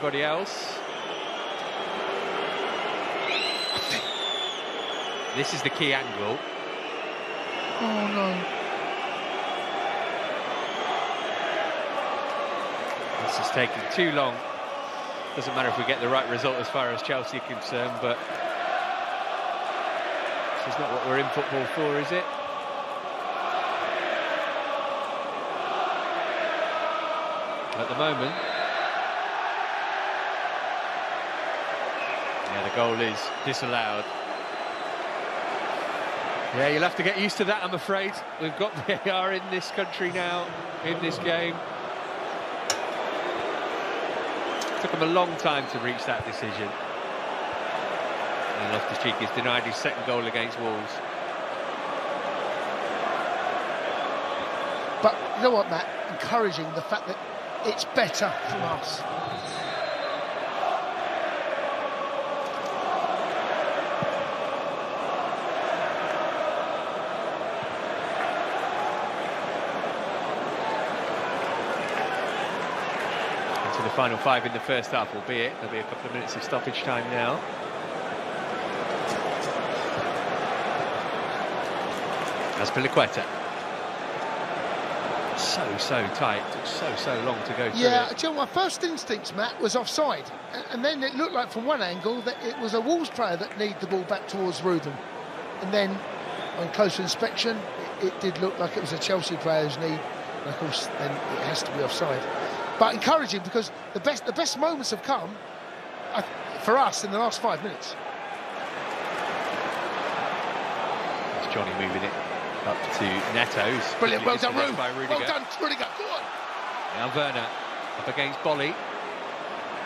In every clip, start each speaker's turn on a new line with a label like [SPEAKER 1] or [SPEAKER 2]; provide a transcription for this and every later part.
[SPEAKER 1] everybody else. This is the key angle.
[SPEAKER 2] Oh no.
[SPEAKER 1] This is taking too long. Doesn't matter if we get the right result as far as Chelsea are concerned, but this is not what we're in football for, is it? At the moment. Yeah, the goal is disallowed. Yeah, you'll have to get used to that, I'm afraid. We've got VAR in this country now, in this game. Took him a long time to reach that decision. And Loftus-Cheek is denied his second goal against Wolves.
[SPEAKER 2] But you know what, Matt? Encouraging the fact that it's better from us.
[SPEAKER 1] Into the final 5 in the first half, albeit there'll be a couple of minutes of stoppage time now. Azpilicueta. So tight, took so long to go through.
[SPEAKER 2] Yeah, do you know, my first instinct, Matt, was offside, and then it looked like from one angle that it was a Wolves player that needed the ball back towards Ruben, and then on closer inspection it did look like it was a Chelsea player's knee, and of course then it has to be offside. But encouraging, because the best moments have come for us in the last 5 minutes.
[SPEAKER 1] It's Johnny moving it up to Neto.
[SPEAKER 2] Brilliant, well done, Ruben.
[SPEAKER 1] Well
[SPEAKER 2] done, Rudiger, go on.
[SPEAKER 1] Now Werner up against Bolly.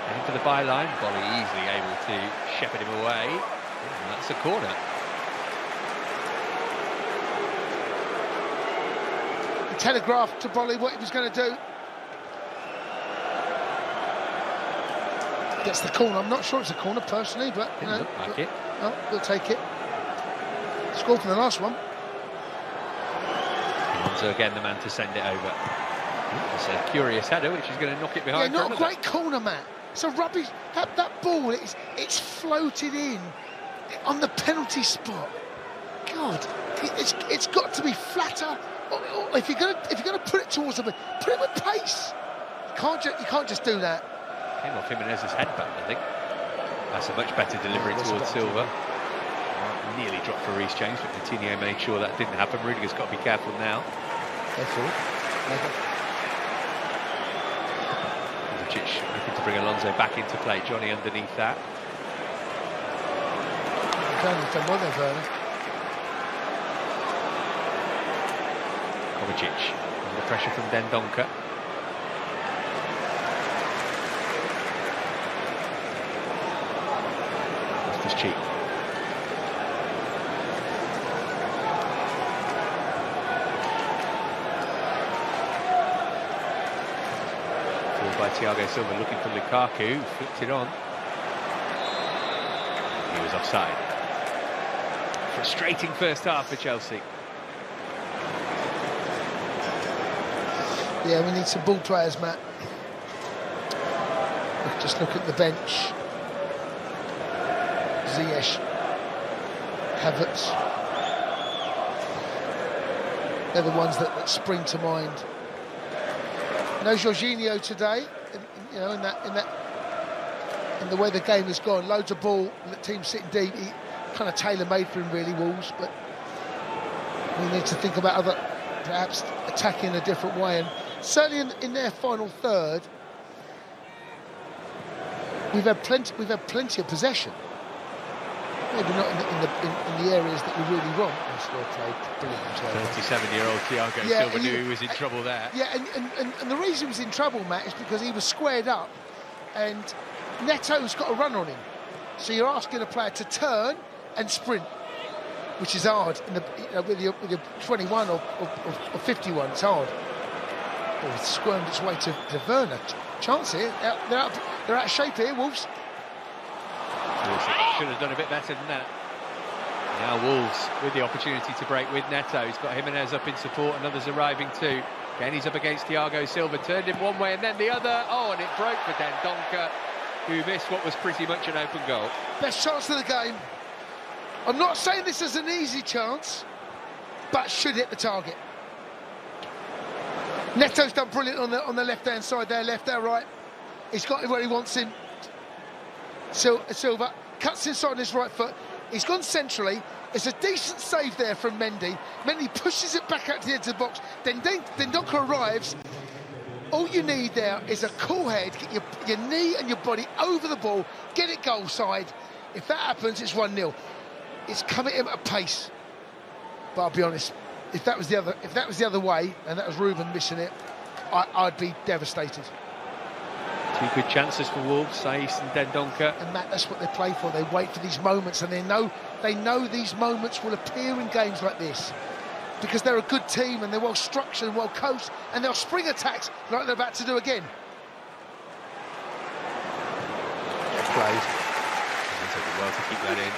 [SPEAKER 1] Heading for the byline. Bolly easily able to shepherd him away. And that's a corner.
[SPEAKER 2] He telegraphed to Bolly what he was going to do. Gets the corner. I'm not sure it's a corner personally, but you know,
[SPEAKER 1] look like it.
[SPEAKER 2] No, we'll take it. Scored from the last one.
[SPEAKER 1] So again, the man to send it over. It's a curious header, which is going to knock it behind.
[SPEAKER 2] Yeah, not a great corner, Matt. It's a rubbish. That ball, it's floated in on the penalty spot. God, it's got to be flatter. Or if you're gonna put it towards them, put it with pace. You can't just do that.
[SPEAKER 1] Came off Jimenez's headband, I think. That's a much better delivery towards Silva. Nearly dropped for Reece James, but Coutinho made sure that didn't happen. Rudiger's got to be careful now.
[SPEAKER 2] Careful.
[SPEAKER 1] Kovacic looking to bring Alonso back into play. Johnny underneath that. Kovacic under pressure from Dendoncker. Loftus-Cheek. By Thiago Silva looking for Lukaku, flipped it on. He was offside. Frustrating first half for Chelsea.
[SPEAKER 2] Yeah, we need some ball players, Matt. Just look at the bench. Ziyech, Havertz. They're the ones that spring to mind. No Jorginho today, you know, in the way the game has gone. Loads of ball, the team sitting deep. He kind of tailor-made for him, really, Wolves. But we need to think about other, perhaps attacking a different way. And certainly in their final third, we've had plenty of possession. Maybe not in the areas that we really want. Still played brilliant.
[SPEAKER 1] 37-year-old Thiago Silva knew he was in trouble there.
[SPEAKER 2] Yeah, and the reason he was in trouble, Matt, is because he was squared up, and Neto's got a run on him. So you're asking a player to turn and sprint, which is hard with your 21 or 51. It's hard. Oh, it's squirmed its way to Werner. Chance here. They're out of shape here, Wolves.
[SPEAKER 1] Should have done a bit better than that. Now Wolves with the opportunity to break with Neto. He's got Jimenez up in support and others arriving too. Again, he's up against Thiago Silva. Turned him one way and then the other. Oh, and it broke for Dendoncker. who missed what was pretty much an open goal.
[SPEAKER 2] Best chance of the game. I'm not saying this is an easy chance, but should hit the target. Neto's done brilliant on the left-hand side there, left there, right. He's got it where he wants him. Silva cuts inside on his right foot. He's gone centrally. It's a decent save there from Mendy. Mendy pushes it back out to the edge of the box. Then Dendoncker arrives. All you need there is a cool head, get your knee and your body over the ball, get it goal side. If that happens, it's 1-0. It's coming at a pace. But I'll be honest, if that was the other way, and that was Ruben missing it, I'd be devastated.
[SPEAKER 1] Two good chances for Wolves, Saiss and Dendoncker.
[SPEAKER 2] And Matt, that's what they play for. They wait for these moments, and they know these moments will appear in games like this because they're a good team and they're well structured and well coached, and they'll spring attacks like they're about to do again.
[SPEAKER 1] Played. It took well to keep that in.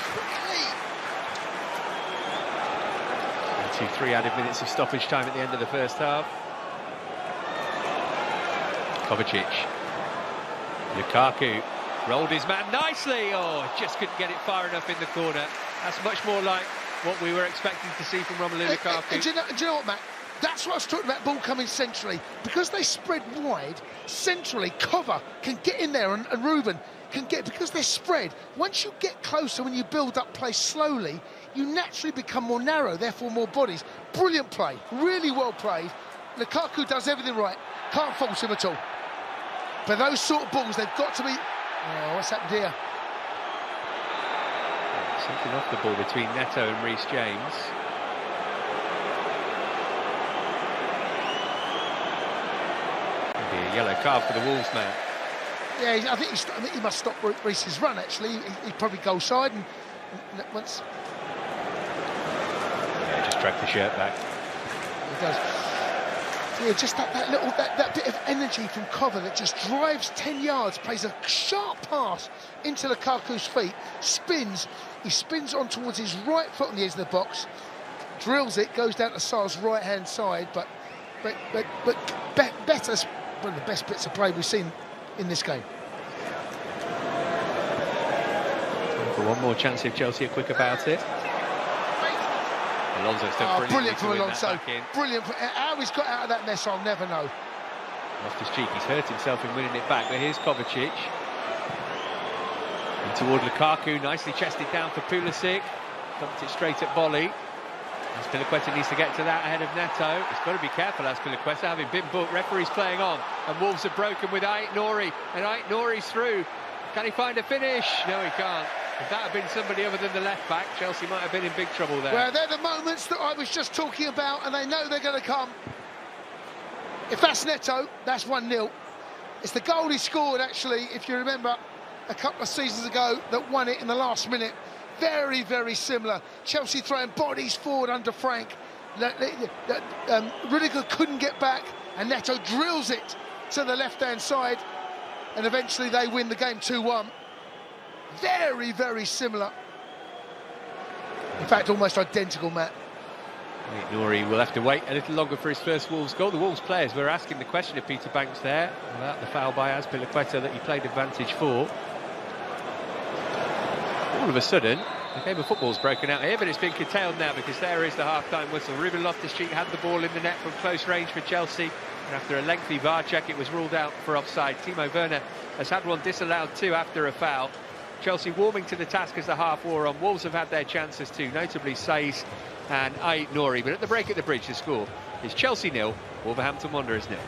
[SPEAKER 1] 2-3 added minutes of stoppage time at the end of the first half. Kovacic. Lukaku rolled his man nicely. Oh, just couldn't get it far enough in the corner. That's much more like what we were expecting to see from Romelu Lukaku.
[SPEAKER 2] And do you know what, Matt? That's what I was talking about, ball coming centrally. Because they spread wide, centrally, Kova can get in there and Ruben can get, because they're spread. Once you get closer, when you build up play slowly, you naturally become more narrow, therefore more bodies. Brilliant play, really well played. Lukaku does everything right. Can't fault him at all. But those sort of balls, they've got to be... Oh, what's happened here?
[SPEAKER 1] Something off the ball between Neto and Reece James. Maybe a yellow card for the Wolves man.
[SPEAKER 2] Yeah, I think he must stop Reece's run, actually. He'd probably goal side and once...
[SPEAKER 1] Yeah, just dragged the shirt back.
[SPEAKER 2] He does. Yeah, just that bit of energy from Kova that just drives 10 yards, plays a sharp pass into Lukaku's feet, spins. He spins on towards his right foot on the edge of the box, drills it, goes down to Sar's right-hand side, but better, one of the best bits of play we've seen in this game.
[SPEAKER 1] For one more chance if Chelsea are quick about it. Alonso's done
[SPEAKER 2] brilliant from Alonso. Brilliant. How he's got out of that mess, I'll never know.
[SPEAKER 1] Off his cheek, he's hurt himself in winning it back, but here's Kovacic. And toward Lukaku, nicely chested down for Pulisic. Dumped it straight at volley. Azpilicueta needs to get to that ahead of Neto. He's got to be careful, Azpilicueta, having been booked. Referee's playing on, and Wolves are broken with Ait Nouri, and Ait Nouri's through. Can he find a finish? No, he can't. If that had been somebody other than the left-back, Chelsea might have been in big trouble there.
[SPEAKER 2] Well, they're the moments that I was just talking about, and they know they're going to come. If that's Neto, that's 1-0. It's the goal he scored, actually, if you remember, a couple of seasons ago, that won it in the last minute. Very, very similar. Chelsea throwing bodies forward under Frank. Rudiger couldn't get back, and Neto drills it to the left-hand side, and eventually they win the game 2-1. Very, very similar. In fact, almost identical, Matt.
[SPEAKER 1] Nouri will have to wait a little longer for his first Wolves goal. The Wolves players were asking the question of Peter Banks there about the foul by Azpilicueta that he played advantage for. All of a sudden, the game of football's broken out here, but it's been curtailed now because there is the half-time whistle. Ruben Loftus-Cheek had the ball in the net from close range for Chelsea, and after a lengthy VAR check, it was ruled out for offside. Timo Werner has had one disallowed too after a foul. Chelsea warming to the task as the half wore on. Wolves have had their chances too, notably Saiss and Ait Nouri. But at the break at the bridge, the score is Chelsea 0, Wolverhampton Wanderers 0.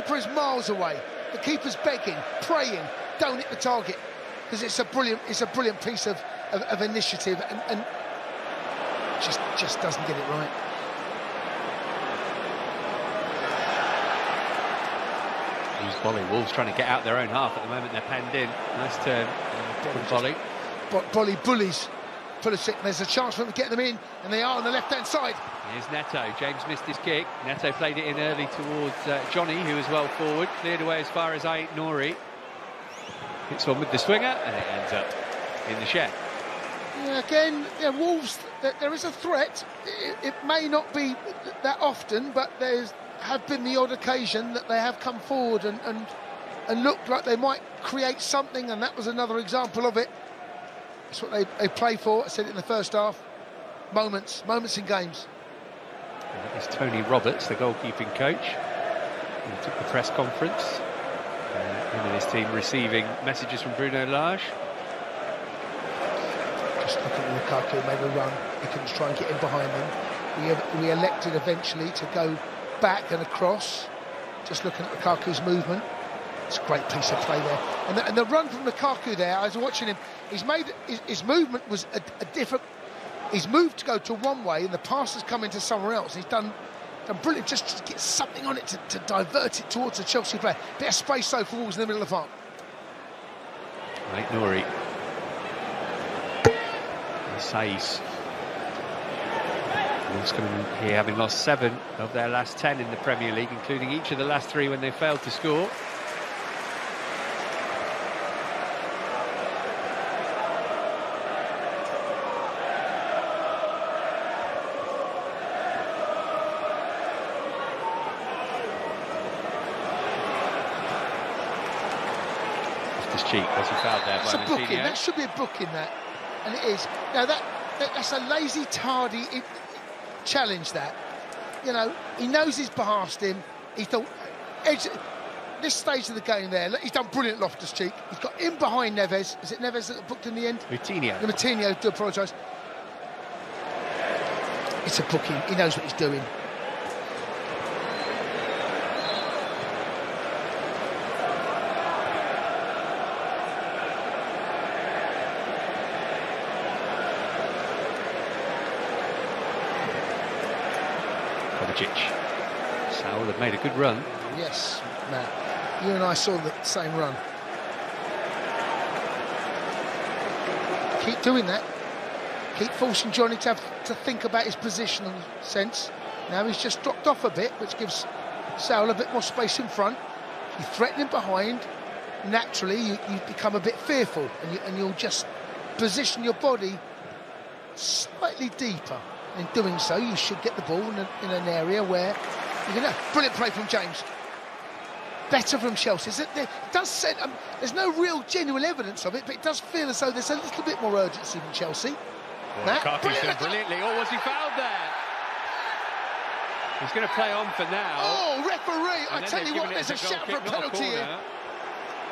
[SPEAKER 2] keeper is miles away. The keeper's begging, praying, don't hit the target, because it's a brilliant piece of initiative, and just doesn't get it right.
[SPEAKER 1] Volley. Wolves trying to get out their own half at the moment. They're penned in. Nice turn from Volley.
[SPEAKER 2] Volley bullies Pulisic. There's a chance for them to get them in, and they are on the left-hand side.
[SPEAKER 1] Here's Neto. James missed his kick. Neto played it in early towards Johnny, who was well forward. Cleared away as far as Ait Nouri. Hits one with the swinger, and it ends up in the shed.
[SPEAKER 2] Yeah, again, Wolves, there is a threat. It may not be that often, but there's have been the odd occasion that they have come forward and looked like they might create something, and that was another example of it. That's what they play for. I said it in the first half. Moments in games.
[SPEAKER 1] And that is Tony Roberts, the goalkeeping coach, who took the press conference. Him and his team receiving messages from Bruno Lage.
[SPEAKER 2] Just looking at Lukaku, made a run. He couldn't try and get in behind them. We elected eventually to go back and across. Just looking at Lukaku's movement, it's a great piece of play there. And the run from Lukaku there, I was watching him. He's made his movement was a different. He's moved to go to one way, and the pass has come into somewhere else. He's done brilliant just to get something on it to divert it towards the Chelsea player. Bit of space though for Wolves in the middle of the park.
[SPEAKER 1] Right, Nouri. Saiz. Wolves coming here having lost 7 of their last 10 in the Premier League, including each of the last 3 when they failed to score. Off his cheek, was he fouled there by Martinez?
[SPEAKER 2] That should be a booking, that. And it is. Now that's a lazy, tardy challenge. That, he knows he's past him. He thought this stage of the game there. He's done brilliant. Loftus-Cheek. He's got in behind Neves. Is it Neves that booked in the end? Moutinho. Do apologise. It's a booking. He knows what he's doing.
[SPEAKER 1] Saul had made a good run.
[SPEAKER 2] Yes, Matt. You and I saw the same run. Keep doing that. Keep forcing Johnny to think about his positional sense. Now he's just dropped off a bit, which gives Saul a bit more space in front. You threaten him behind. Naturally, you become a bit fearful, and you'll just position your body slightly deeper. In doing so, you should get the ball in an area where you can. Brilliant play from James. Better from Chelsea. It does set. There's no real genuine evidence of it, but it does feel as though there's a little bit more urgency from Chelsea.
[SPEAKER 1] Lukaku's done brilliantly. Or was he fouled there? He's going to play on for now.
[SPEAKER 2] Oh, referee! I tell you what, there's a shout for a penalty here.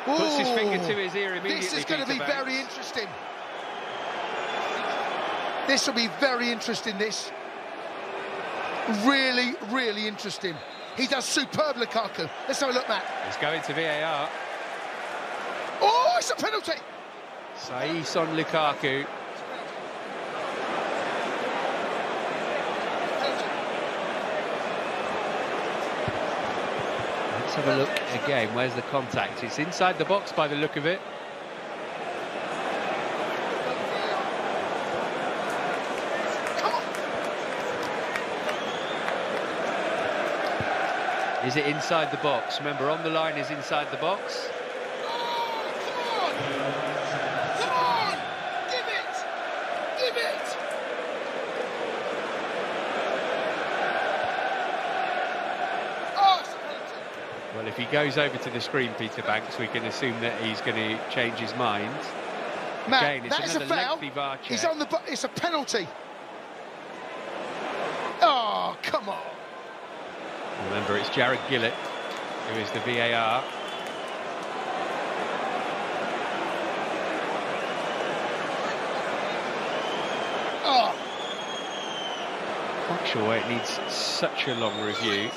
[SPEAKER 1] Puts his finger to his ear immediately.
[SPEAKER 2] This is going to be very interesting. This will be very interesting, this. Really, really interesting. He does superb, Lukaku. Let's have a look, Matt.
[SPEAKER 1] He's going to VAR.
[SPEAKER 2] Oh, it's a penalty!
[SPEAKER 1] Saiz on Lukaku. Let's have a look again. Where's the contact? It's inside the box by the look of it. Is it inside the box? Remember, on the line is inside the box.
[SPEAKER 2] Oh, come on! Give it! Give it! Oh, it's a penalty.
[SPEAKER 1] Well, if he goes over to the screen, Peter Banks, we can assume that he's going to change his mind.
[SPEAKER 2] Matt,
[SPEAKER 1] Again, it's
[SPEAKER 2] that is a foul.
[SPEAKER 1] VAR check.
[SPEAKER 2] He's on the. It's a penalty. Oh, come on!
[SPEAKER 1] Remember, it's Jared Gillett who is the VAR.
[SPEAKER 2] Oh.
[SPEAKER 1] Not sure why it needs such a long review.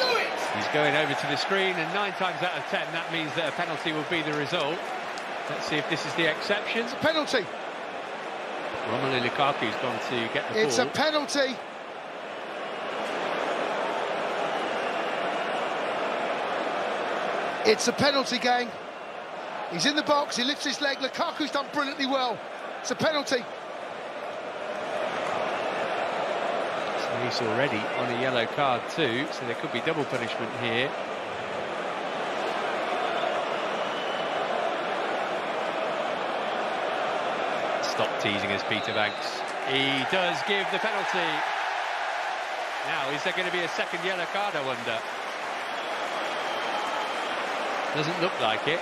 [SPEAKER 2] Oh,
[SPEAKER 1] He's going over to the screen, and 9 times out of 10 that means that a penalty will be the result. Let's see if this is the exception.
[SPEAKER 2] It's a penalty.
[SPEAKER 1] Romelu Lukaku's gone to get the ball.
[SPEAKER 2] It's a penalty. It's a penalty, gang. He's in the box, he lifts his leg. Lukaku's done brilliantly well. It's a penalty.
[SPEAKER 1] So he's already on a yellow card too, so there could be double punishment here. Stop teasing us, Peter Banks. He does give the penalty. Now, is there going to be a second yellow card, I wonder? Doesn't look like it.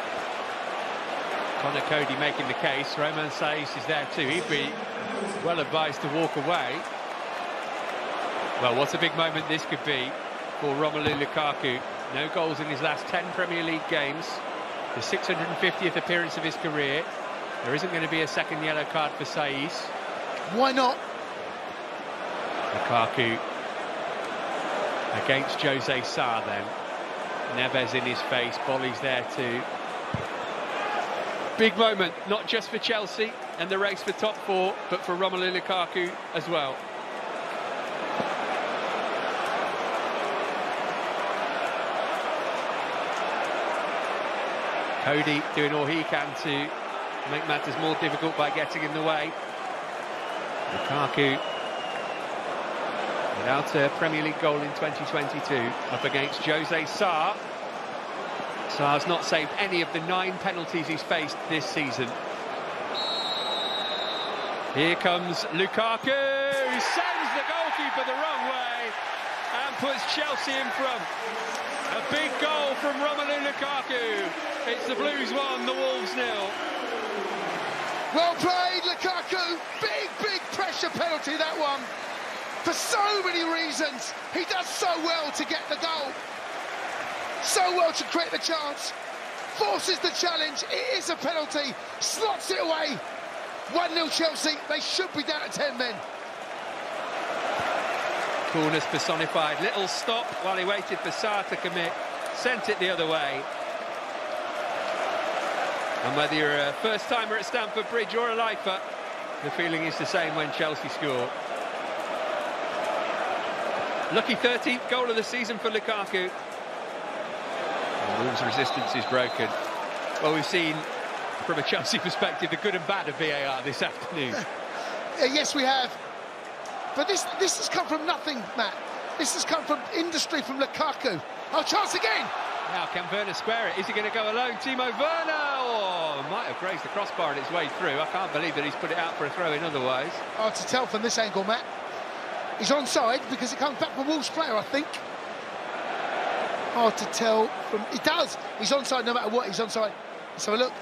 [SPEAKER 1] Conor Coady making the case. Romain Saiss is there too. He'd be well advised to walk away. Well, what a big moment this could be for Romelu Lukaku. No goals in his last 10 Premier League games. The 650th appearance of his career. There isn't going to be a second yellow card for Saiss.
[SPEAKER 2] Why not?
[SPEAKER 1] Lukaku against Jose Sarr then. Neves in his face, Bolly's there too. Big moment, not just for Chelsea and the race for top 4, but for Romelu Lukaku as well. Coady doing all he can to make matters more difficult by getting in the way. Lukaku without a Premier League goal in 2022, up against Jose Sarr. Sarr's not saved any of the 9 penalties he's faced this season. Here comes Lukaku, who sends the goalkeeper the wrong way and puts Chelsea in front. A big goal from Romelu Lukaku. It's the Blues 1, the Wolves 0.
[SPEAKER 2] Well played, Lukaku. Big pressure penalty, that one. For so many reasons. He does so well to get the goal. So well to create the chance. Forces the challenge. It is a penalty. Slots it away. 1-0 Chelsea. They should be down to 10 men.
[SPEAKER 1] Coolness personified. Little stop while he waited for Sarr to commit. Sent it the other way. And whether you're a first-timer at Stamford Bridge or a lifer, the feeling is the same when Chelsea score. Lucky 13th goal of the season for Lukaku. And Wolves' resistance is broken. Well, we've seen, from a Chelsea perspective, the good and bad of VAR this afternoon.
[SPEAKER 2] Yes, we have. But this has come from nothing, Matt. This has come from industry, from Lukaku. Oh, chance again!
[SPEAKER 1] Now, can Werner square it? Is he going to go alone? Timo Werner! Oh, might have grazed the crossbar on its way through. I can't believe that he's put it out for a throw-in otherwise.
[SPEAKER 2] Hard to tell from this angle, Matt. He's onside because it comes back from Wolves player, I think. Hard to tell from... He does! He's onside no matter what, he's onside. Let's have a look.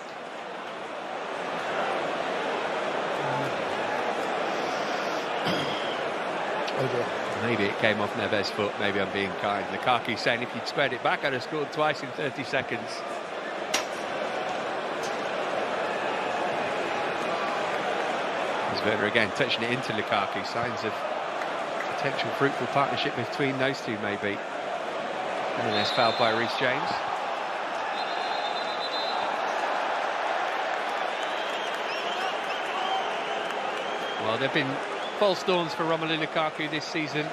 [SPEAKER 1] Maybe it came off Neves' foot, maybe I'm being kind. Lukaku saying if you'd squared it back, I'd have scored twice in 30 seconds. There's Werner again, touching it into Lukaku. Signs of potential fruitful partnership between those two, maybe. And there's fouled by Reece James. Well, there have been false dawns for Romelu Lukaku this season,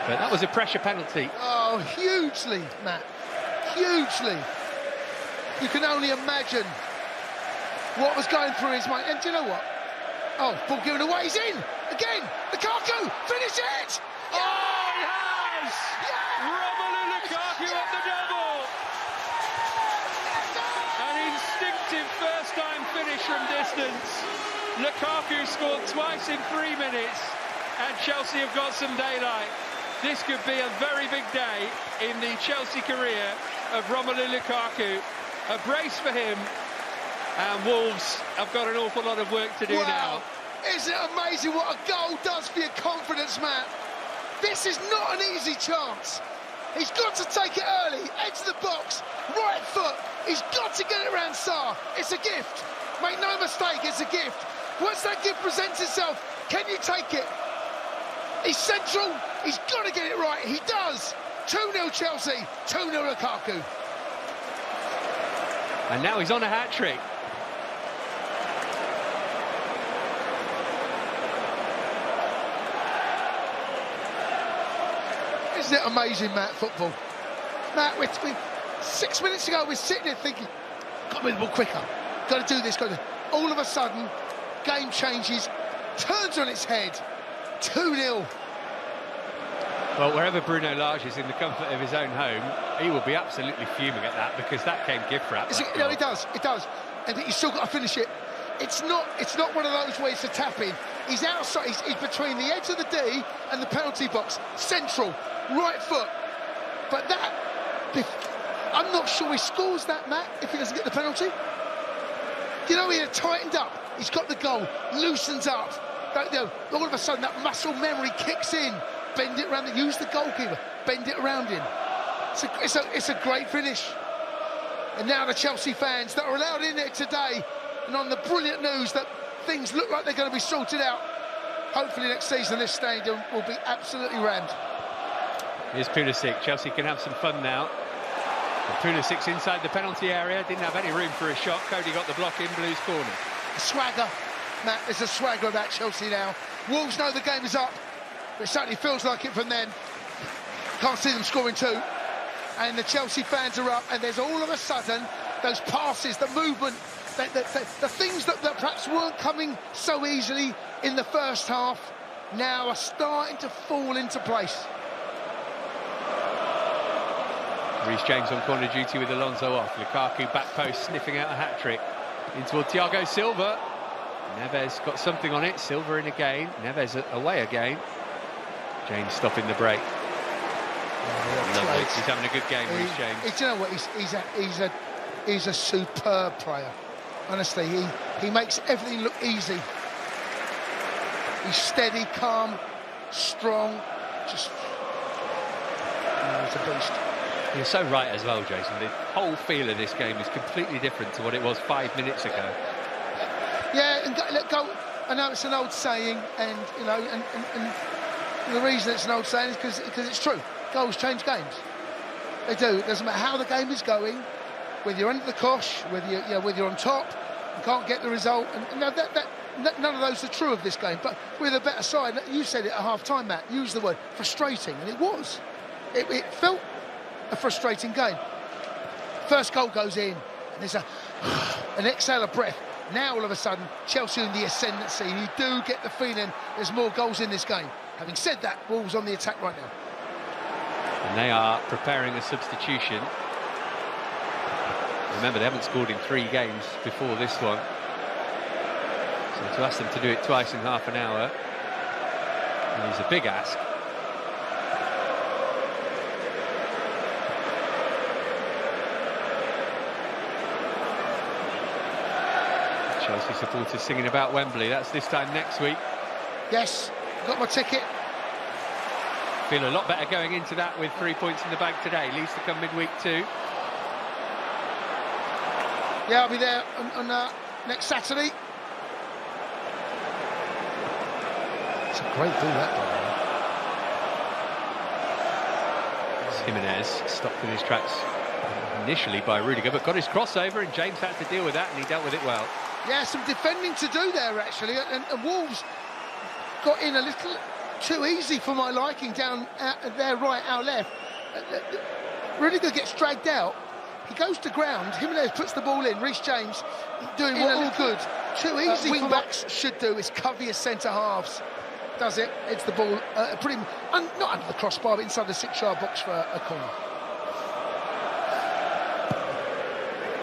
[SPEAKER 1] but that was a pressure penalty.
[SPEAKER 2] Oh, hugely, Matt. Hugely. You can only imagine what was going through his mind. And do you know what? Oh, ball given away. He's in again. Lukaku, finish it!
[SPEAKER 1] Oh, he has! Yeah! Romelu Lukaku at the double. An instinctive first-time finish from distance. Lukaku scored twice in 3 minutes, and Chelsea have got some daylight. This could be a very big day in the Chelsea career of Romelu Lukaku. A brace for him, and Wolves have got an awful lot of work to do now.
[SPEAKER 2] Isn't it amazing what a goal does for your confidence, Matt? This is not an easy chance. He's got to take it early, edge of the box, right foot. He's got to get it around Sarr. It's a gift. Make no mistake, it's a gift. Once that gift presents itself, can you take it? He's central, he's got to get it right, he does. 2-0 Chelsea, 2-0 Lukaku.
[SPEAKER 1] And now he's on a hat-trick.
[SPEAKER 2] Isn't it amazing, Matt, football? Matt, 6 minutes ago we're sitting there thinking, got to move the ball quicker, got to do this, got to do. All of a sudden, game changes, turns on its head, 2-0.
[SPEAKER 1] Well, wherever Bruno Lage is in the comfort of his own home, he will be absolutely fuming at that, because that came gift wrap.
[SPEAKER 2] No, it does, and he's still got to finish it. It's not one of those where it's a tap-in. He's outside, he's between the edge of the D and the penalty box, central, right foot. But that, I'm not sure he scores that, Matt, if he doesn't get the penalty. You know, he had tightened up, he's got the goal, loosens up. You know, all of a sudden that muscle memory kicks in. Bend it around, use the goalkeeper, bend it around him. It's a great finish. And now the Chelsea fans that are allowed in there today, and on the brilliant news that things look like they're going to be sorted out, hopefully next season this stadium will be absolutely rammed.
[SPEAKER 1] Here's Pulisic. Chelsea can have some fun now. Pulisic's inside the penalty area, didn't have any room for a shot. Cody got the block in Blue's corner.
[SPEAKER 2] A swagger, Matt, there's a swagger about Chelsea now. Wolves know the game is up, but it certainly feels like it from them. Can't see them scoring two. And the Chelsea fans are up, and there's all of a sudden those passes, the movement, the things that perhaps weren't coming so easily in the first half now are starting to fall into place.
[SPEAKER 1] Reece James on corner duty with Alonso off. Lukaku back post sniffing out a hat-trick. In toward Thiago Silva. Neves got something on it. Silva in again. Neves away again. James stopping the break. Lovely. He's having a good game, Reece James.
[SPEAKER 2] Do you know what? He's a superb player. Honestly, he makes everything look easy. He's steady, calm, strong. Just, he's a beast.
[SPEAKER 1] You're so right as well, Jason. The whole feel of this game is completely different to what it was 5 minutes ago.
[SPEAKER 2] Yeah, and go. I know it's an old saying, and you know, and the reason it's an old saying is because it's true. Goals change games. They do. It doesn't matter how the game is going, whether you're under the cosh, whether you're on top, you can't get the result. And no, none of those are true of this game. But with a better side, you said it at half-time, Matt. Use the word frustrating, and it was. It felt a frustrating game. First goal goes in, and there's an exhale of breath. Now all of a sudden, Chelsea in the ascendancy. You do get the feeling there's more goals in this game. Having said that, Wolves on the attack right now.
[SPEAKER 1] And they are preparing a substitution. Remember, they haven't scored in 3 games before this one. So to ask them to do it twice in half an hour is a big ask. Chelsea supporters singing about Wembley. That's this time next week.
[SPEAKER 2] Yes, got my ticket.
[SPEAKER 1] Feel a lot better going into that with 3 points in the bag today. Leeds to come midweek too.
[SPEAKER 2] Yeah, I'll be there on next Saturday. It's a great ball, that ball.
[SPEAKER 1] Jimenez stopped in his tracks initially by Rudiger, but got his crossover, and James had to deal with that, and he dealt with it well.
[SPEAKER 2] Yeah, some defending to do there, actually, and Wolves got in a little too easy for my liking down there, right, our left. Rudiger gets dragged out. He goes to ground. Jimenez puts the ball in. Reece James doing what all good. Too easy. Wing backs should do is cover your centre halves. Does it? It's the ball pretty not under the crossbar, but inside the 6-yard box for a corner.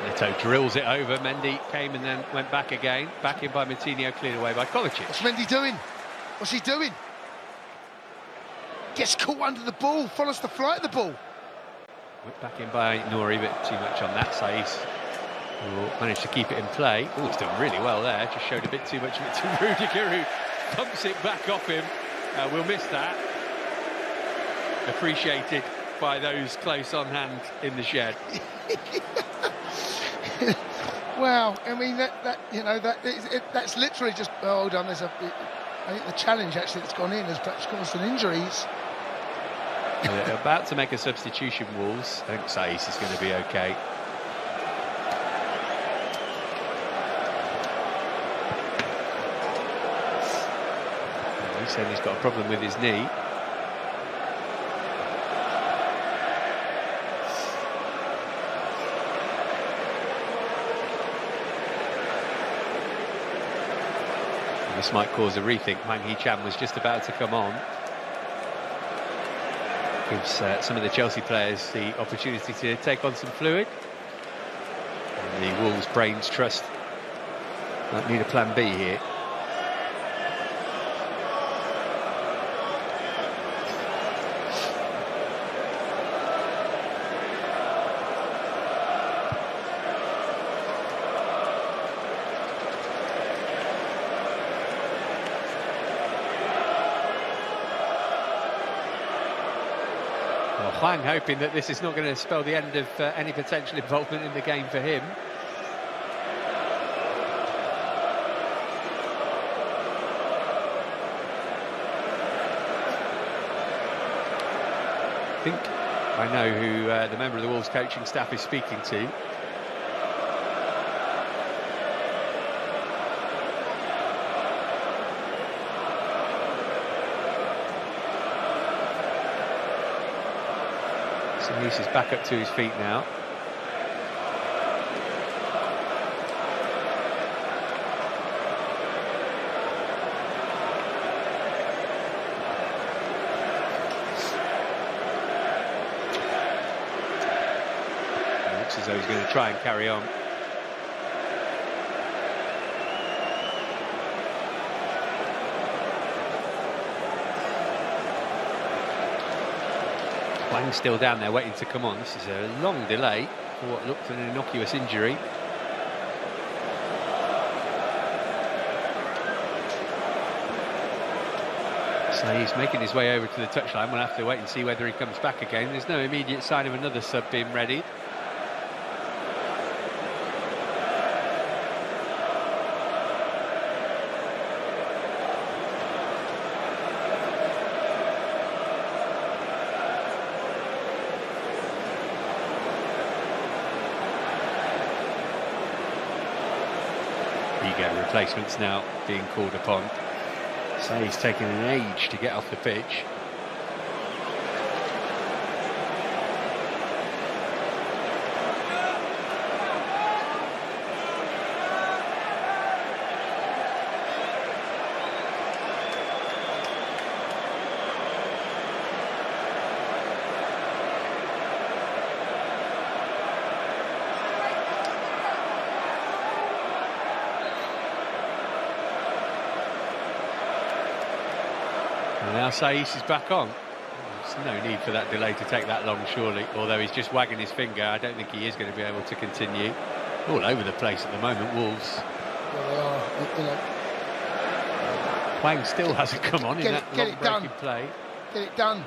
[SPEAKER 1] Neto drills it over. Mendy came and then went back again. Back in by Moutinho, cleared away by Kovacic.
[SPEAKER 2] What's Mendy doing? What's he doing? Gets caught under the ball, follows the flight of the ball.
[SPEAKER 1] Whipped back in by Nouri, but too much on that side. Managed to keep it in play. Oh, he's done really well there. Just showed a bit too much of it to Rudiger, who pumps it back off him. We'll miss that. Appreciated by those close on hand in the shed.
[SPEAKER 2] Wow, I mean that's literally just. Oh, hold on, I think the challenge actually that's gone in has perhaps caused some injuries.
[SPEAKER 1] They're about to make a substitution, Wolves. I think Saiss is going to be okay. He's saying he's got a problem with his knee. This might cause a rethink. Hwang Hee-chan was just about to come on. Gives some of the Chelsea players the opportunity to take on some fluid. And the Wolves' brains trust might need a plan B here. Hwang hoping that this is not going to spell the end of any potential involvement in the game for him. I think I know who the member of the Wolves coaching staff is speaking to. Saiss is back up to his feet now. It looks as though he's going to try and carry on. Hwang's still down there waiting to come on. This is a long delay for what looked an innocuous injury. So he's making his way over to the touchline. We'll have to wait and see whether he comes back again. There's no immediate sign of another sub being ready. Replacements now being called upon. So he's taken an age to get off the pitch. And now Saiss is back on. There's no need for that delay to take that long, surely. Although he's just wagging his finger, I don't think he is going to be able to continue. All over the place at the moment, Wolves.
[SPEAKER 2] Well, they are. You know.
[SPEAKER 1] Hwang still hasn't come on in that long breaking play.
[SPEAKER 2] Get it done.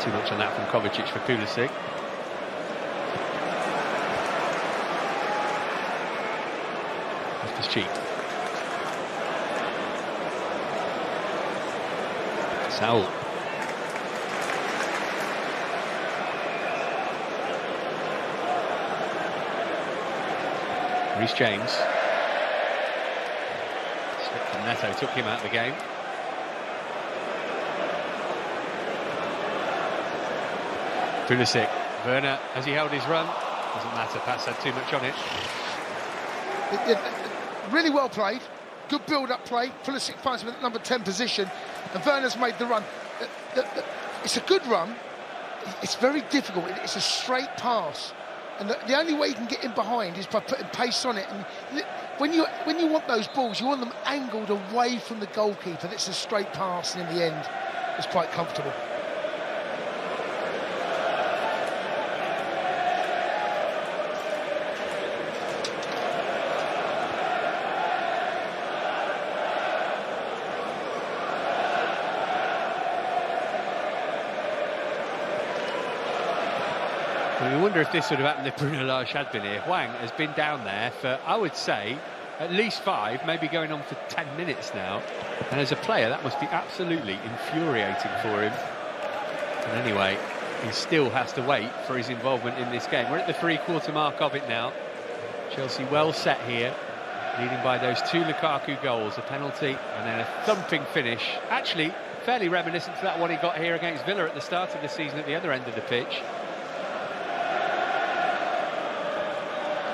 [SPEAKER 1] Too much on that from Kovacic for Pulisic. Left his cheek. Saul. Reece James. Slipped from Neto, took him out of the game. Pulisic. Werner, has he held his run? Doesn't matter, Pat's had too much on it.
[SPEAKER 2] Really well played. Good build-up play. Pulisic finds him at number 10 position, and Werner's made the run. It's a good run. It's very difficult. It's a straight pass, and the only way you can get in behind is by putting pace on it. And when you want those balls, you want them angled away from the goalkeeper. It's a straight pass, and in the end, it's quite comfortable.
[SPEAKER 1] I wonder if this would have happened if Bruno Lage had been here. Hwang has been down there for, I would say, at least 5, maybe going on for 10 minutes now. And as a player, that must be absolutely infuriating for him. And anyway, he still has to wait for his involvement in this game. We're at the 3/4 mark of it now. Chelsea well set here, leading by those 2 Lukaku goals, a penalty and then a thumping finish. Actually, fairly reminiscent to that one he got here against Villa at the start of the season at the other end of the pitch.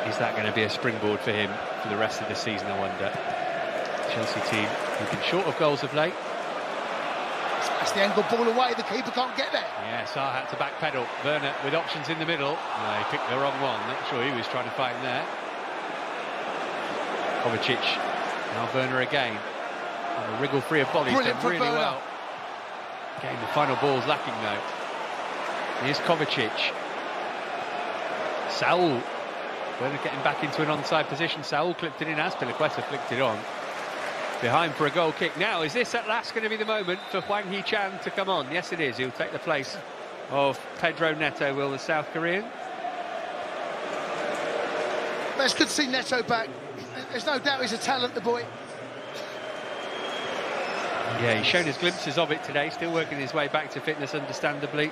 [SPEAKER 1] Is that going to be a springboard for him for the rest of the season, I wonder? Chelsea team who've been short of goals of late.
[SPEAKER 2] That's the angle ball away, the keeper can't get there.
[SPEAKER 1] Yeah, Sarr had to backpedal. Werner with options in the middle. No, he picked the wrong one. Not sure he was trying to find there. Kovacic. Now Werner again. On a wriggle free of Bolly's done really well. Again, the final ball's lacking though. Here's Kovacic. Saul. Werner getting back into an onside position. Saul clipped it in as Piliqueta flicked it on. Behind for a goal kick. Now, is this at last going to be the moment for Hwang Hee-chan to come on? Yes, it is. He'll take the place of Pedro Neto, will the South Korean.
[SPEAKER 2] But it's good to see Neto back. There's no doubt he's a talent, the boy.
[SPEAKER 1] Yeah, he's shown us glimpses of it today, still working his way back to fitness, understandably.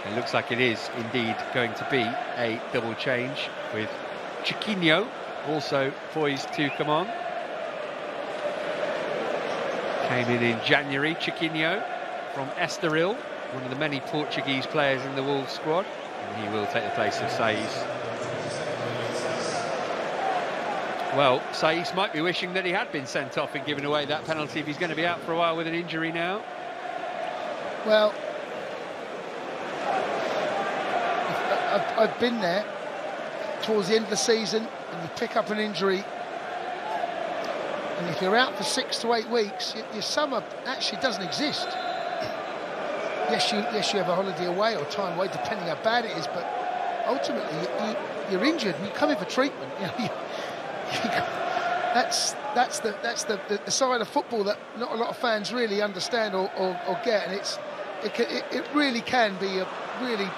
[SPEAKER 1] It looks like it is indeed going to be a double change with Chiquinho also poised to come on. Came in January, Chiquinho from Estoril, one of the many Portuguese players in the Wolves squad, and he will take the place of Saiz. Well, Saiz might be wishing that he had been sent off and given away that penalty if he's going to be out for a while with an injury now.
[SPEAKER 2] Well, I've been there towards the end of the season and you pick up an injury, and if you're out for 6 to 8 weeks, your summer actually doesn't exist. Yes, you have a holiday away or time away, depending how bad it is, but ultimately you're injured and you come in for treatment. You know, that's the side of football that not a lot of fans really understand or get, and it really can be a really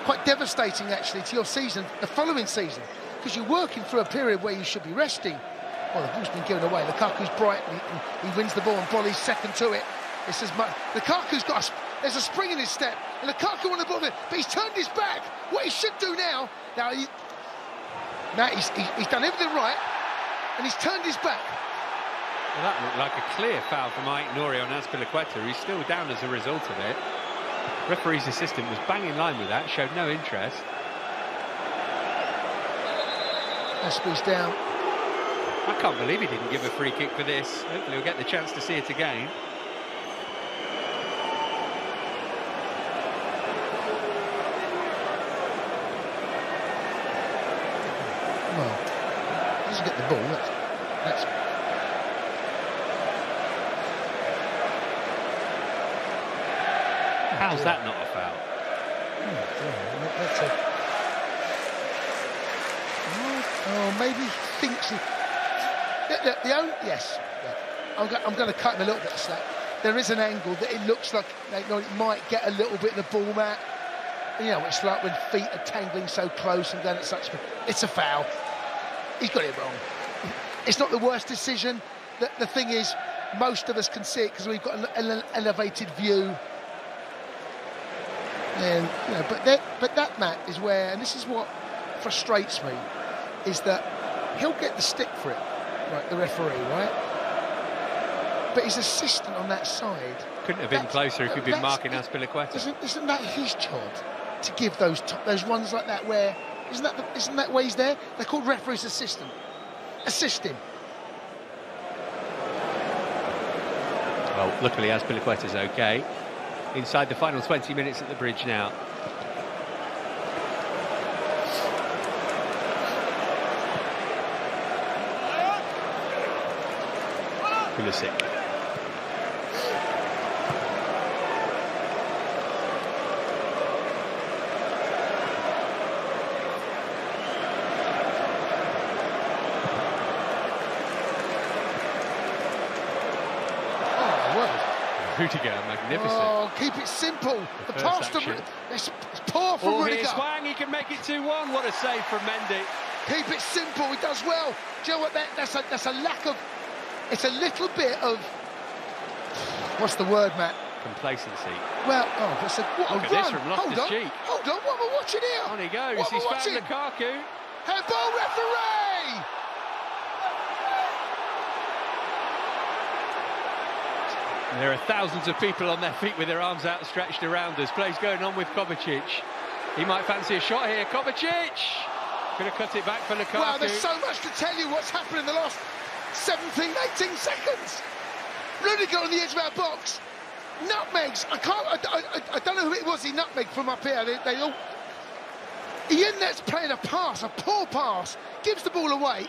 [SPEAKER 2] quite devastating actually to your season, the following season, because you're working through a period where you should be resting. Well, the ball's been given away. Lukaku's bright, and he wins the ball, and Bolly's second to it. It's as much. Lukaku's got there's a spring in his step, and Lukaku won the ball, but he's turned his back. What he should do now he's done everything right, and he's turned his back.
[SPEAKER 1] Well, that looked like a clear foul from Aït-Nouri on Azpilicueta. He's still down as a result of it. Referee's assistant was bang in line with that, showed no interest.
[SPEAKER 2] Aspi's down.
[SPEAKER 1] I can't believe he didn't give a free kick for this. Hopefully we'll get the chance to see it again.
[SPEAKER 2] Well, he doesn't get the ball. That's
[SPEAKER 1] How's that not a foul?
[SPEAKER 2] Oh, maybe he thinks he... Yes, I'm going to cut him a little bit of slack. There is an angle that it looks like it might get a little bit of the ball mat. You know, it's like when feet are tangling so close and going at such... It's a foul. He's got it wrong. It's not the worst decision. The thing is, most of us can see it because we've got an elevated view. And, you know, but that, Matt, is where, and this is what frustrates me, is that he'll get the stick for it, right, the referee, right? But his assistant on that side...
[SPEAKER 1] Couldn't have been closer if he'd been marking Azpilicueta.
[SPEAKER 2] Isn't that his job, to give those ones like that where... Isn't that why he's there? They're called referee's assistant. Assist him.
[SPEAKER 1] Well, luckily Azpilicueta's okay. Inside the final 20 minutes at the bridge now. Pulisic. Rudiger, magnificent.
[SPEAKER 2] Oh, keep it simple. The pass to... It's poor from Rudiger.
[SPEAKER 1] Here's Hwang, he can make it 2-1. What a save from Mendy.
[SPEAKER 2] Keep it simple, he does well. Do you know what, that's a lack of... It's a little bit of... What's the word, Matt?
[SPEAKER 1] Complacency.
[SPEAKER 2] Well, oh, that's a... What
[SPEAKER 1] Look
[SPEAKER 2] a
[SPEAKER 1] at
[SPEAKER 2] run.
[SPEAKER 1] this from Loftus-Cheek.
[SPEAKER 2] Hold on, what am I watching here?
[SPEAKER 1] On he goes,
[SPEAKER 2] what
[SPEAKER 1] he's found Lukaku.
[SPEAKER 2] Handball referee!
[SPEAKER 1] There are thousands of people on their feet with their arms outstretched around us. Play's going on with Kovacic. He might fancy a shot here. Kovacic! Could have cut it back for Lukaku.
[SPEAKER 2] Wow, there's so much to tell you what's happened in the last 17, 18 seconds. Rudiger on the edge of our box. Nutmegs. I don't know who it was he nutmegged from up here. They all... Ian's playing a pass, a poor pass. Gives the ball away.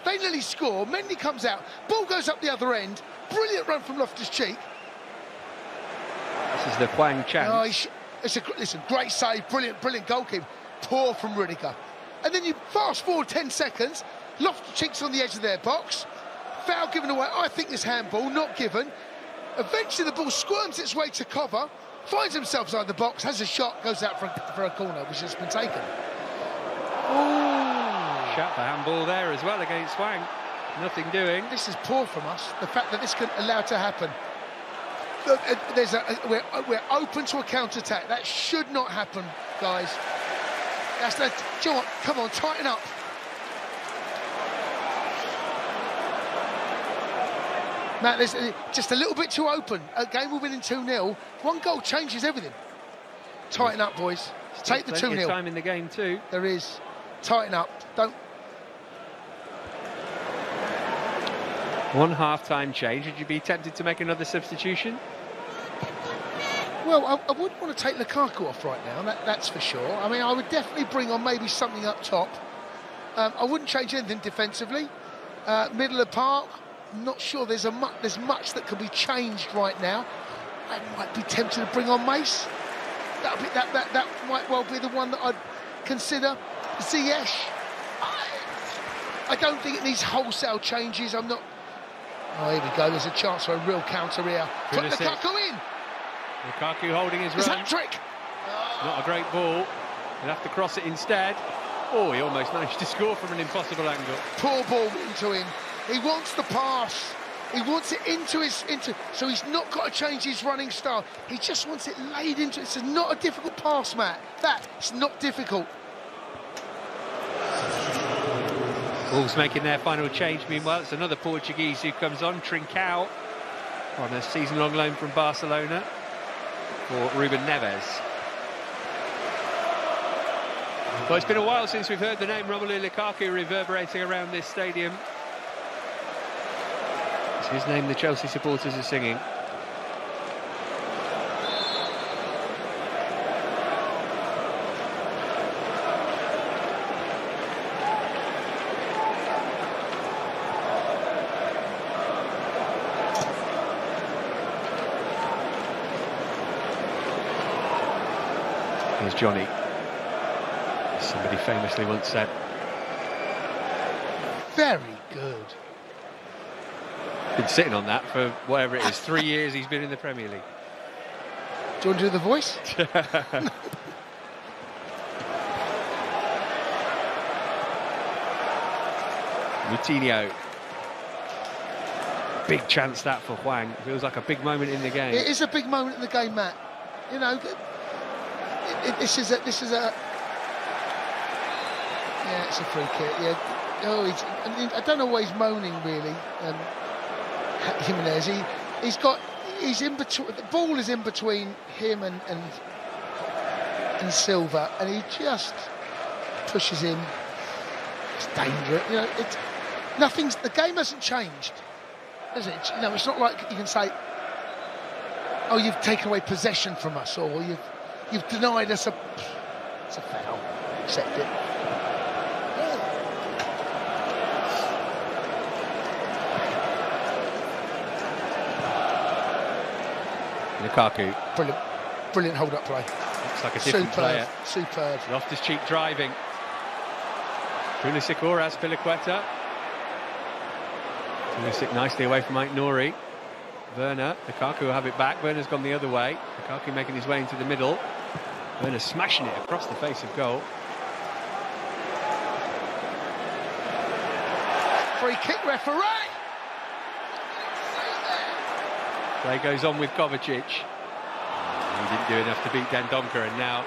[SPEAKER 2] They nearly score. Mendy comes out. Ball goes up the other end. Brilliant run from Loftus-Cheek.
[SPEAKER 1] This is the Hwang chance.
[SPEAKER 2] Listen, great save. Brilliant goalkeeper. Poor from Rudiger. And then you fast forward 10 seconds. Loftus-Cheek's on the edge of their box. Foul given away. I think this handball, not given. Eventually the ball squirms its way to cover, finds himself inside the box, has a shot, goes out for a corner, which has been taken.
[SPEAKER 1] Ooh. Shout for handball there as well against Hwang. Nothing doing.
[SPEAKER 2] This is poor from us, the fact that this can allow to happen. We're open to a counter-attack. That should not happen, guys. Do you know what? Come on, tighten up. Matt, there's just a little bit too open. A game we're winning 2-0. One goal changes everything. Tighten up, boys. Take the 2-0.
[SPEAKER 1] Time in the game too.
[SPEAKER 2] There is. Tighten up. Don't.
[SPEAKER 1] One half-time change. Would you be tempted to make another substitution?
[SPEAKER 2] Well, I wouldn't want to take Lukaku off right now, that's for sure. I mean, I would definitely bring on maybe something up top. I wouldn't change anything defensively. Middle of the park, not sure there's much that could be changed right now. I might be tempted to bring on Mace. That might well be the one that I'd consider. Ziyech. I don't think it needs wholesale changes. I'm not... Oh, here we go. There's a chance for a real counter here. Put Lukaku in.
[SPEAKER 1] Lukaku holding his
[SPEAKER 2] run.
[SPEAKER 1] Hat-trick. Not a great ball. He'll have to cross it instead. Oh, he almost managed to score from an impossible angle.
[SPEAKER 2] Poor ball into him. He wants the pass. He wants it into so he's not got to change his running style. He just wants it laid into. It's not a difficult pass, Matt. It's not difficult.
[SPEAKER 1] Wolves making their final change. Meanwhile, it's another Portuguese who comes on, Trincao, on a season-long loan from Barcelona for Ruben Neves. Well, it's been a while since we've heard the name Romelu Lukaku reverberating around this stadium. It's his name the Chelsea supporters are singing. Here's Johnny. Somebody famously once said.
[SPEAKER 2] Very good.
[SPEAKER 1] Been sitting on that for whatever it is, 3 years he's been in the Premier League.
[SPEAKER 2] Do you want to do the voice?
[SPEAKER 1] Moutinho. Big chance that for Hwang. Feels like a big moment in the game.
[SPEAKER 2] It is a big moment in the game, Matt. You know, this is a. Yeah, it's a free kick. Yeah. Oh, I don't know why he's moaning really. Jimenez. He's in between. The ball is in between him and Silva, and he just pushes in. It's dangerous. You know, the game hasn't changed, has it? You know, it's not like you can say, "Oh, you've taken away possession from us," or you've denied us it's a foul. Accept it.
[SPEAKER 1] Lukaku.
[SPEAKER 2] Brilliant hold-up play.
[SPEAKER 1] Looks like a different player.
[SPEAKER 2] Superb.
[SPEAKER 1] Loftus-Cheek driving. Pulisic or Azpilicueta. Pulisic nicely away from Mike Nouri. Werner. Lukaku will have it back. Werner's gone the other way. Lukaku making his way into the middle. Werner smashing it across the face of goal.
[SPEAKER 2] Free kick, referee!
[SPEAKER 1] Play goes on with Kovacic. He didn't do enough to beat Dendoncker, and now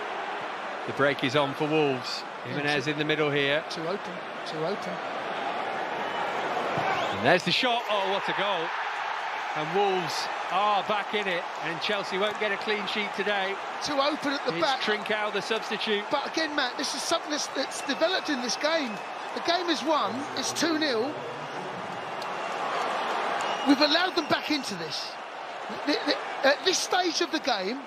[SPEAKER 1] the break is on for Wolves. Jimenez in the middle here.
[SPEAKER 2] Too open, too open.
[SPEAKER 1] And there's the shot. Oh, what a goal. And Wolves are back in it, and Chelsea won't get a clean sheet today.
[SPEAKER 2] Too open at the back.
[SPEAKER 1] Trincao, the substitute.
[SPEAKER 2] But again, Matt, this is something that's developed in this game. The game is won, it's 2-0. We've allowed them back into this. At this stage of the game,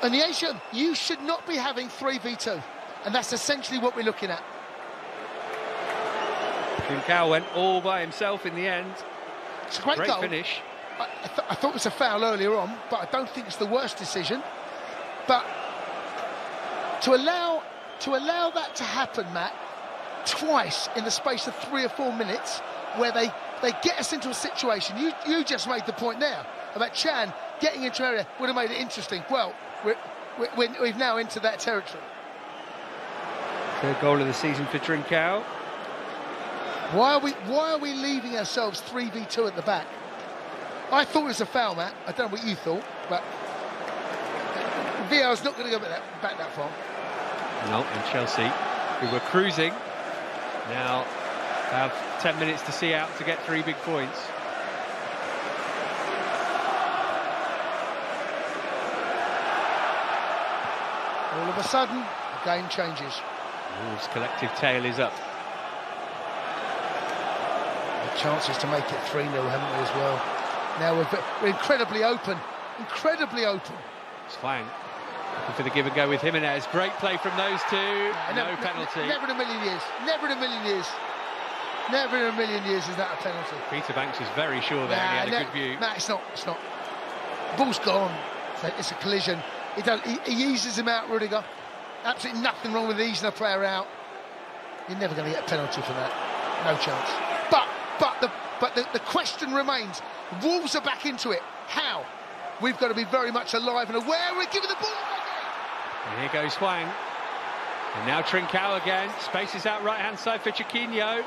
[SPEAKER 2] and the Asian, you should not be having 3v2. And that's essentially what we're looking at.
[SPEAKER 1] Trincao went all by himself in the end.
[SPEAKER 2] It's a great goal.
[SPEAKER 1] Finish.
[SPEAKER 2] I thought it was a foul earlier on, but I don't think it's the worst decision. But to allow that to happen, Matt, twice in the space of 3 or 4 minutes, where they get us into a situation. You just made the point there about Chan getting into area would have made it interesting. Well, we've now entered that territory.
[SPEAKER 1] Third goal of the season for Trincao.
[SPEAKER 2] Why are we leaving ourselves 3v2 at the back? I thought it was a foul, Matt. I don't know what you thought, but VAR's not going to go back that far.
[SPEAKER 1] No, and Chelsea, who were cruising, now have 10 minutes to see out to get 3 big points.
[SPEAKER 2] All of a sudden, the game changes.
[SPEAKER 1] Wolves' collective tail is up.
[SPEAKER 2] The chances to make it 3-0, haven't we, as well? Now we're incredibly open, incredibly open.
[SPEAKER 1] It's fine. Looking for the give and go with Jimenez. Great play from those two. No penalty.
[SPEAKER 2] Never in a million years. Never in a million years. Never in a million years is that a penalty.
[SPEAKER 1] Peter Banks was very sure there. He had a good view.
[SPEAKER 2] No, it's not. It's not. The ball's gone. It's a collision. He eases him out, Rudiger. Absolutely nothing wrong with easing a player out. You're never going to get a penalty for that. No chance. But the question remains. Wolves are back into it. How? We've got to be very much alive and aware. We're giving the ball back.
[SPEAKER 1] And here goes Hwang. And now Trincao again. Spaces out right-hand side for Chiquinho.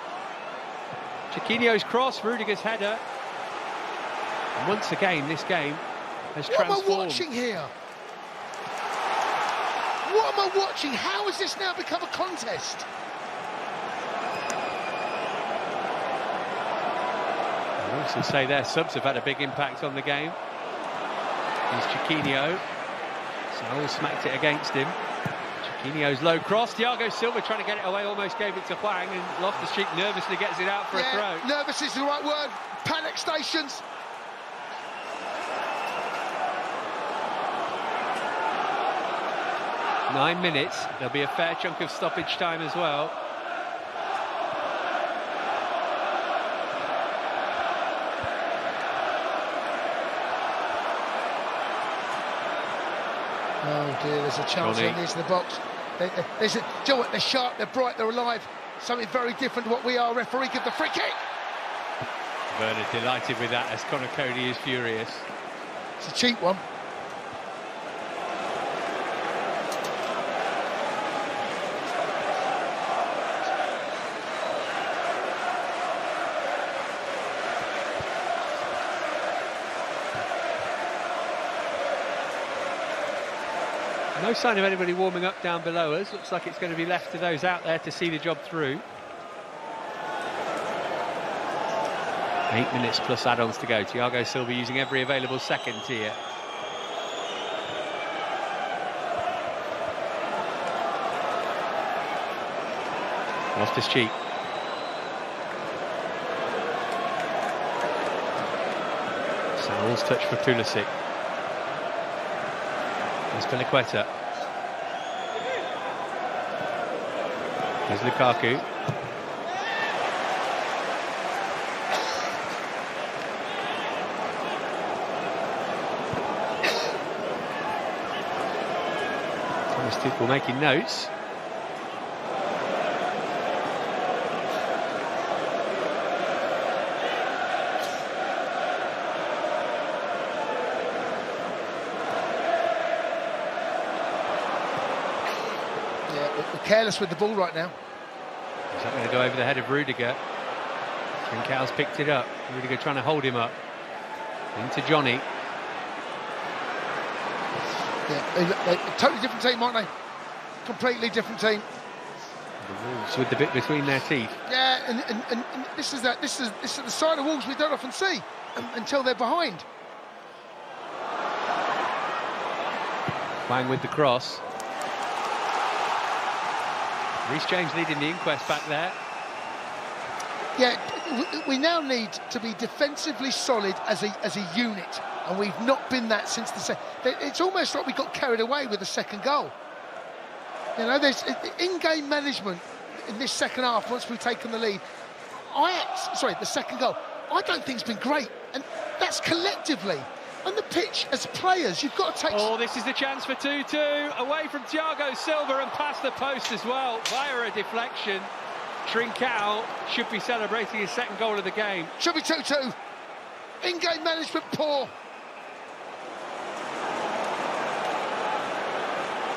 [SPEAKER 1] Chiquinho's cross, Rudiger's header. And once again, this game has transformed.
[SPEAKER 2] What am I watching here? What am I watching? How has this now become a contest?
[SPEAKER 1] I also say their subs have had a big impact on the game. Here's Chiquinho. Saul smacked it against him. Chiquinho's low cross. Thiago Silva trying to get it away, almost gave it to Hwang, and Loftus-Cheek nervously gets it out for a throw.
[SPEAKER 2] Nervous is the right word. Panic stations.
[SPEAKER 1] Nine minutes. There'll be a fair chunk of stoppage time as well.
[SPEAKER 2] Oh dear, there's a chance on these in the box. Do you know what? They're sharp, they're bright, they're alive. Something very different to what we are. Referee give the free kick.
[SPEAKER 1] Werner delighted with that, as Conor Cody is furious.
[SPEAKER 2] It's a cheap one.
[SPEAKER 1] No sign of anybody warming up down below us. Looks like it's going to be left to those out there to see the job through. 8 minutes plus add-ons to go. Thiago Silva using every available second here. Loftus-Cheek. Saul's touch for Pulisic. There's Piliqueta. There's Lukaku. Thomas Tuchel making notes.
[SPEAKER 2] Careless with the ball right now.
[SPEAKER 1] Is that going to go over the head of Rudiger? Trincão's picked it up. Rudiger trying to hold him up. Into Johnny.
[SPEAKER 2] Yeah, they're a totally different team, aren't they? Completely different team.
[SPEAKER 1] The Wolves with the bit between their teeth.
[SPEAKER 2] Yeah, and this is the side of Wolves we don't often see until they're behind.
[SPEAKER 1] Playing with the cross. Reece James leading the inquest back there.
[SPEAKER 2] Yeah, we now need to be defensively solid as a unit, and we've not been that since it's almost like we got carried away with the second goal. You know, there's in-game management in this second half once we've taken the lead. The second goal, I don't think it's been great, and that's collectively. On the pitch, as players, you've got to take...
[SPEAKER 1] Oh, this is the chance for 2-2. Away from Thiago Silva and past the post as well, via a deflection. Trincão should be celebrating his second goal of the game.
[SPEAKER 2] Should be 2-2. In-game management poor.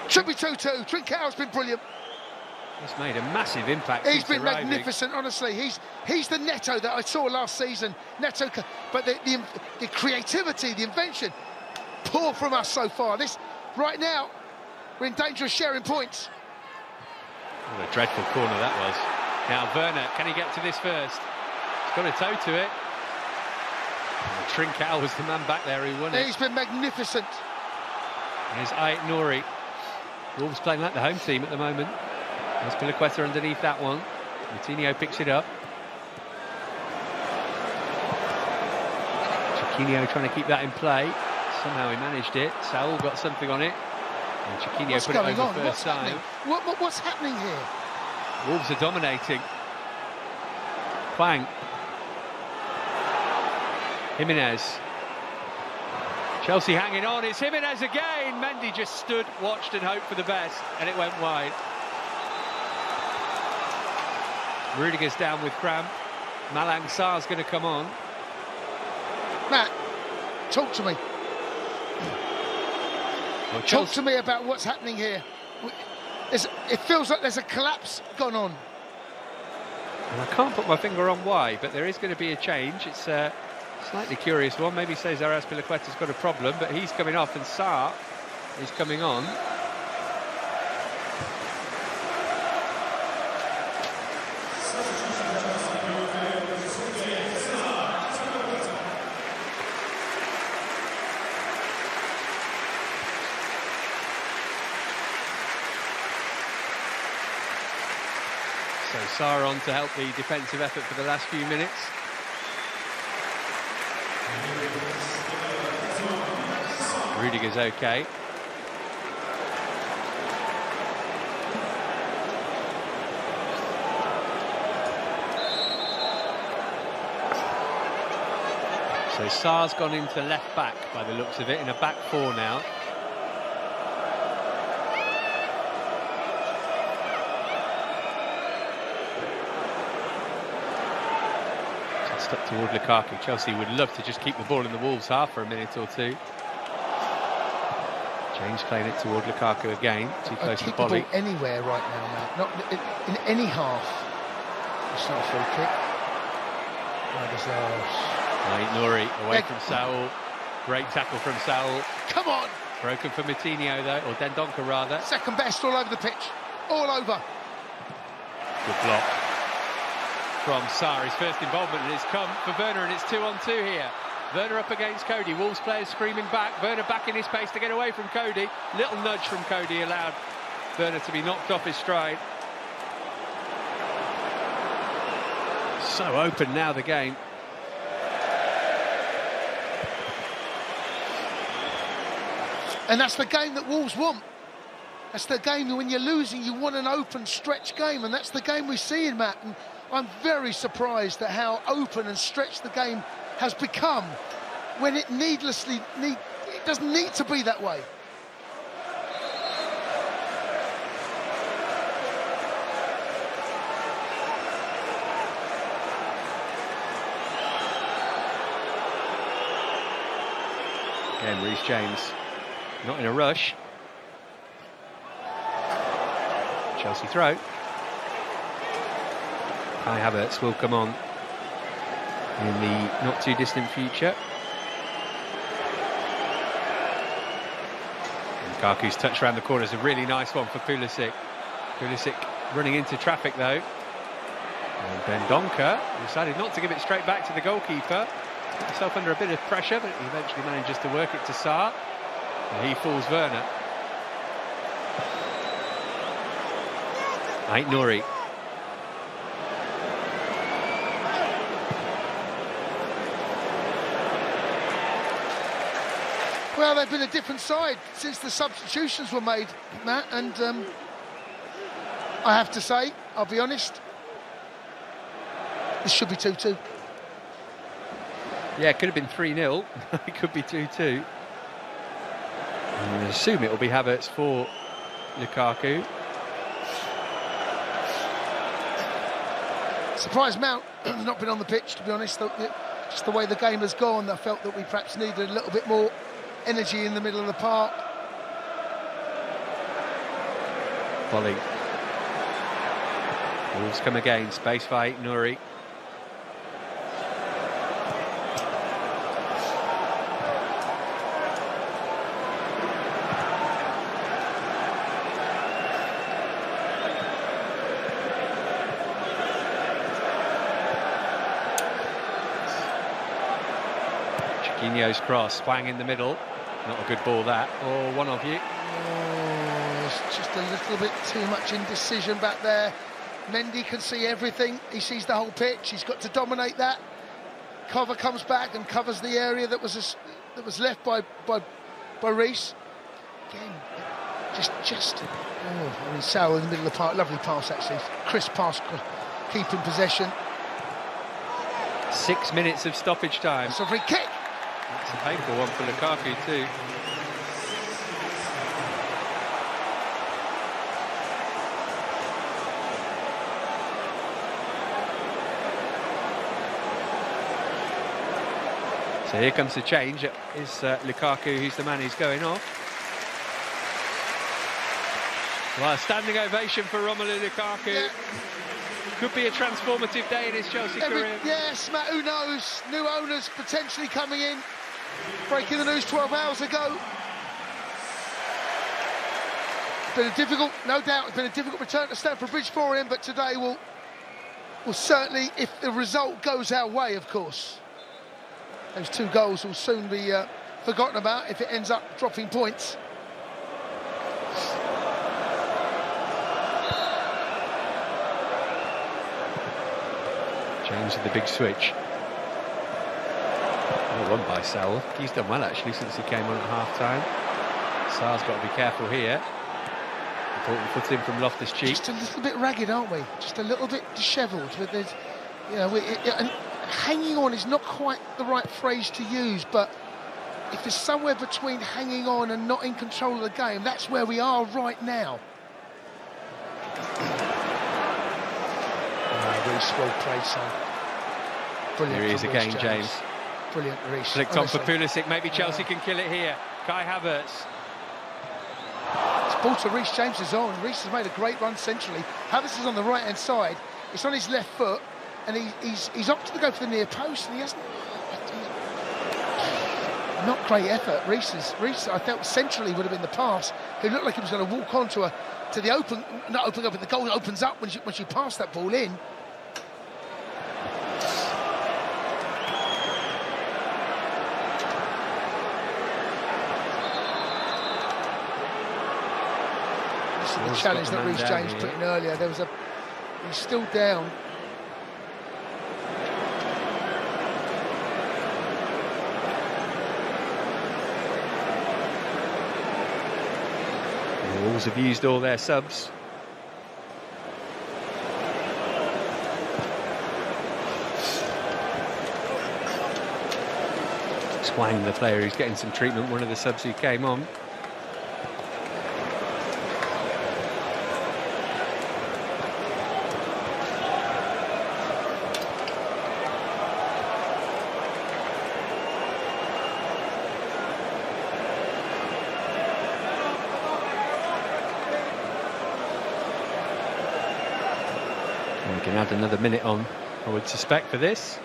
[SPEAKER 2] Should be 2-2. Trincão's been brilliant.
[SPEAKER 1] He's made a massive impact.
[SPEAKER 2] He's been
[SPEAKER 1] arriving.
[SPEAKER 2] magnificent, honestly. He's the Neto that I saw last season. Neto, but the creativity, the invention, poor from us so far. Right now, we're in danger of sharing points.
[SPEAKER 1] What a dreadful corner that was. Now Werner, can he get to this first? He's got a toe to it. And Trincão was the man back there who won it.
[SPEAKER 2] He's been magnificent.
[SPEAKER 1] Here's Ait Nouri. Wolves playing like the home team at the moment. There's Piliqueta underneath that one. Coutinho picks it up. Chiquinho trying to keep that in play. Somehow he managed it. Saul got something on it. And Chiquinho put it over first time.
[SPEAKER 2] What's happening here?
[SPEAKER 1] Wolves are dominating. Hwang. Jimenez. Chelsea hanging on. It's Jimenez again. Mendy just stood, watched and hoped for the best, and it went wide. Rudiger's down with cramp. Malang Sarr's going to come on.
[SPEAKER 2] Matt, talk to me.
[SPEAKER 1] Well,
[SPEAKER 2] talk to me about what's happening here. It feels like there's a collapse gone on.
[SPEAKER 1] And I can't put my finger on why, but there is going to be a change. It's a slightly curious one. Maybe Cesar Azpilicueta's got a problem, but he's coming off and Sarr is coming on. So Sarr on to help the defensive effort for the last few minutes. Rudiger's okay. So Sarr's gone into left back by the looks of it, in a back four now. Up toward Lukaku. Chelsea would love to just keep the ball in the Wolves half for a minute or two. James playing it toward Lukaku again, too close to Polly.
[SPEAKER 2] Keep the ball anywhere right now, Matt. Not in any half. It's not a free kick.
[SPEAKER 1] Ait Nouri away from Saul. Great tackle from Saul.
[SPEAKER 2] Come on!
[SPEAKER 1] Broken for Moutinho though, or Dendoncker rather.
[SPEAKER 2] Second best all over the pitch. All over.
[SPEAKER 1] Good block from Sarr, his first involvement, and it's come for Werner, and it's 2-on-2 here. Werner up against Cody. Wolves players screaming back. Werner back in his pace to get away from Cody. Little nudge from Cody allowed Werner to be knocked off his stride. So open now, the game.
[SPEAKER 2] And that's the game that Wolves want. That's the game that when you're losing, you want an open stretch game, and that's the game we see in Matt. And I'm very surprised at how open and stretched the game has become when it it doesn't need to be that way.
[SPEAKER 1] Again, Reece James not in a rush. Chelsea throw. Kai Havertz will come on. in the not too distant future. And Lukaku's touch around the corner is a really nice one for Pulisic. Pulisic running into traffic though. And Dendoncker decided not to give it straight back to the goalkeeper. Put himself under a bit of pressure, but he eventually manages to work it to Sarr. And he fools Werner. Ait Nouri.
[SPEAKER 2] Well, they've been a different side since the substitutions were made, Matt, and I have to say, I'll be honest, this should be 2-2.
[SPEAKER 1] Yeah, it could have been 3-0. It could be 2-2. I assume it will be Havertz for Lukaku.
[SPEAKER 2] Surprised Mount has not been on the pitch, to be honest. Just the way the game has gone, I felt that we perhaps needed a little bit more energy in the middle of the park.
[SPEAKER 1] Volley. Wolves come again. Space for Ait Nouri. Chiquinho's cross, swang in the middle. Not a good ball that, or one of you.
[SPEAKER 2] Oh, it's just a little bit too much indecision back there. Mendy can see everything. He sees the whole pitch. He's got to dominate that. Cover comes back and covers the area that was left by Reece. Again, just. Oh, I mean, Sal in the middle of the park. Lovely pass actually. Crisp pass, keeping possession.
[SPEAKER 1] 6 minutes of stoppage time.
[SPEAKER 2] It's a free kick.
[SPEAKER 1] It's a painful one for Lukaku too. So here comes the change. It is Lukaku who's the man who's going off. Well, a standing ovation for Romelu Lukaku. Yeah. Could be a transformative day in his Chelsea career.
[SPEAKER 2] Yes, Matt, who knows? New owners potentially coming in. Breaking the news 12 hours ago. It's been a difficult, no doubt, it's been a difficult return to Stamford Bridge for him, but today will certainly, if the result goes our way, of course, those 2 goals will soon be forgotten about if it ends up dropping points.
[SPEAKER 1] James with the big switch. Well run by Sal. He's done well actually since he came on at half-time. Sarr's got to be careful here. Important foot in from Loftus-Cheek.
[SPEAKER 2] Just a little bit ragged, aren't we? Just a little bit dishevelled. With the, you know, and hanging on is not quite the right phrase to use, but if it's somewhere between hanging on and not in control of the game, that's where we are right now. Reece, well played, son. Brilliant.
[SPEAKER 1] Here he is again, James.
[SPEAKER 2] Brilliant, Reece.
[SPEAKER 1] Flicked on for Pulisic. Maybe Chelsea can kill it here. Kai Havertz.
[SPEAKER 2] It's ball to Reece James's own. Reece has made a great run centrally. Havertz is on the right-hand side. It's on his left foot, and he's opted to go for the near post, and he hasn't. Not great effort. Reece, I felt centrally would have been the pass. He looked like he was going to walk on to the open, not opening up, but the goal opens up when you pass that ball in. This is the challenge that Reece James put in earlier. He's still down.
[SPEAKER 1] The Wolves have used all their subs. Swang, the player who's getting some treatment, one of the subs who came on. We can add another minute on, I would suspect, for this.